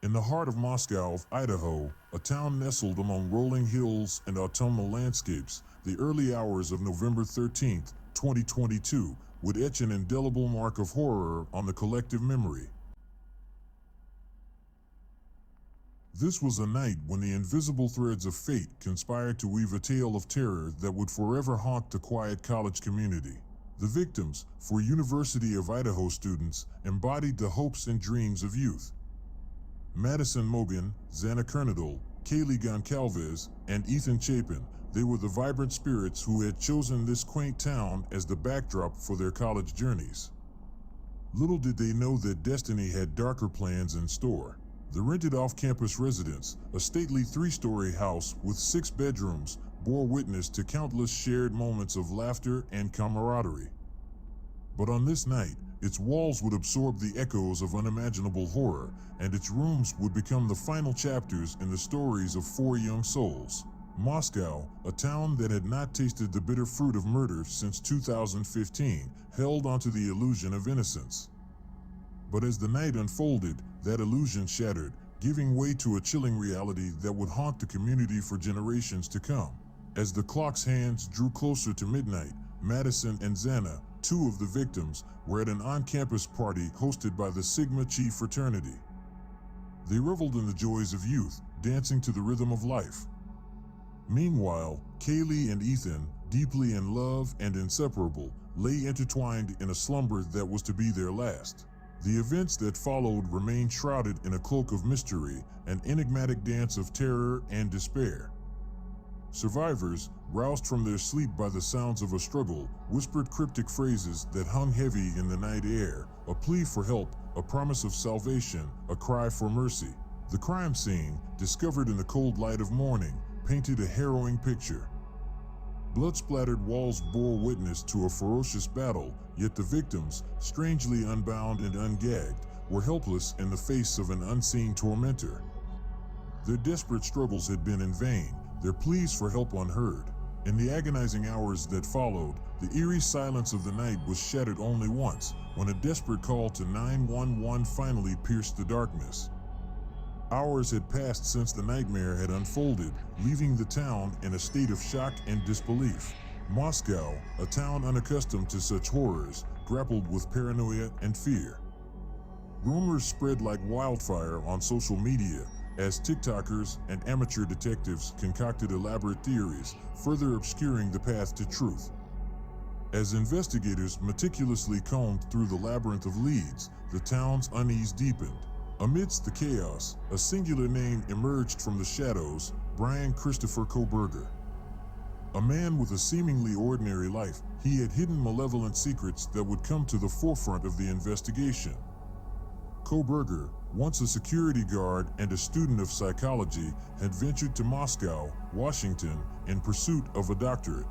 In the heart of Moscow, Idaho, a town nestled among rolling hills and autumnal landscapes, the early hours of November 13, 2022, would etch an indelible mark of horror on the collective memory. This was a night when the invisible threads of fate conspired to weave a tale of terror that would forever haunt the quiet college community. The victims, for University of Idaho students, embodied the hopes and dreams of youth. Madison Mogen, Xana Kernodle, Kaylee Goncalves, and Ethan Chapin, they were the vibrant spirits who had chosen this quaint town as the backdrop for their college journeys. Little did they know that destiny had darker plans in store. The rented off-campus residence, a stately 3-story house with 6 bedrooms, bore witness to countless shared moments of laughter and camaraderie. But on this night, its walls would absorb the echoes of unimaginable horror, and its rooms would become the final chapters in the stories of 4 young souls. Moscow, a town that had not tasted the bitter fruit of murder since 2015, held onto the illusion of innocence. But as the night unfolded, that illusion shattered, giving way to a chilling reality that would haunt the community for generations to come. As the clock's hands drew closer to midnight, Madison and Xana, 2 of the victims, were at an on-campus party hosted by the Sigma Chi fraternity. They reveled in the joys of youth, dancing to the rhythm of life. Meanwhile, Kaylee and Ethan, deeply in love and inseparable, lay intertwined in a slumber that was to be their last. The events that followed remained shrouded in a cloak of mystery, an enigmatic dance of terror and despair. Survivors, roused from their sleep by the sounds of a struggle, whispered cryptic phrases that hung heavy in the night air, a plea for help, a promise of salvation, a cry for mercy. The crime scene, discovered in the cold light of morning, painted a harrowing picture. Blood-splattered walls bore witness to a ferocious battle, yet the victims, strangely unbound and ungagged, were helpless in the face of an unseen tormentor. Their desperate struggles had been in vain, their pleas for help unheard. In the agonizing hours that followed, the eerie silence of the night was shattered only once, when a desperate call to 911 finally pierced the darkness. Hours had passed since the nightmare had unfolded, leaving the town in a state of shock and disbelief. Moscow, a town unaccustomed to such horrors, grappled with paranoia and fear. Rumors spread like wildfire on social media, as TikTokers and amateur detectives concocted elaborate theories, further obscuring the path to truth. As investigators meticulously combed through the labyrinth of leads, the town's unease deepened. Amidst the chaos, a singular name emerged from the shadows: Brian Christopher Kohberger. A man with a seemingly ordinary life, he had hidden malevolent secrets that would come to the forefront of the investigation. Kohberger, once a security guard and a student of psychology, had ventured to Moscow, Washington, in pursuit of a doctorate.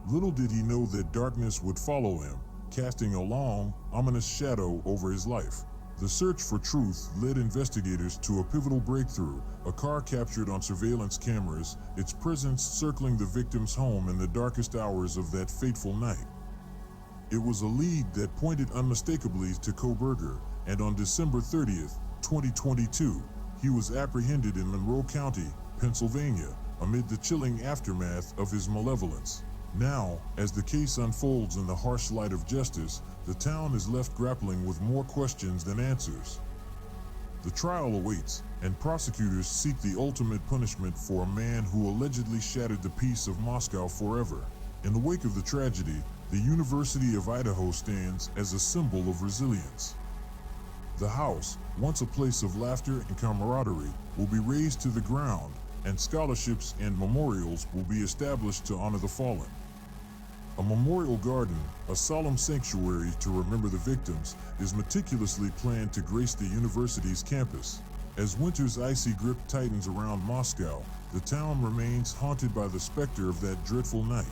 Little did he know that darkness would follow him, casting a long, ominous shadow over his life. The search for truth led investigators to a pivotal breakthrough: a car captured on surveillance cameras, its presence circling the victim's home in the darkest hours of that fateful night. It was a lead that pointed unmistakably to Kohberger, and on December 30th, 2022, he was apprehended in Monroe County, Pennsylvania, amid the chilling aftermath of his malevolence. Now, as the case unfolds in the harsh light of justice, the town is left grappling with more questions than answers. The trial awaits, and prosecutors seek the ultimate punishment for a man who allegedly shattered the peace of Moscow forever. In the wake of the tragedy, the University of Idaho stands as a symbol of resilience. The house, once a place of laughter and camaraderie, will be razed to the ground, and scholarships and memorials will be established to honor the fallen. A memorial garden, a solemn sanctuary to remember the victims, is meticulously planned to grace the university's campus. As winter's icy grip tightens around Moscow, the town remains haunted by the specter of that dreadful night.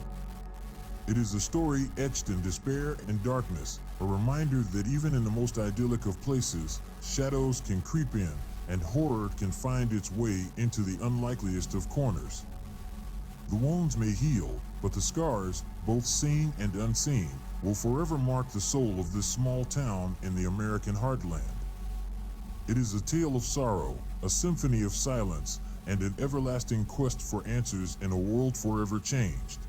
It is a story etched in despair and darkness, a reminder that even in the most idyllic of places, shadows can creep in, and horror can find its way into the unlikeliest of corners. The wounds may heal, but the scars, both seen and unseen, will forever mark the soul of this small town in the American heartland. It is a tale of sorrow, a symphony of silence, and an everlasting quest for answers in a world forever changed.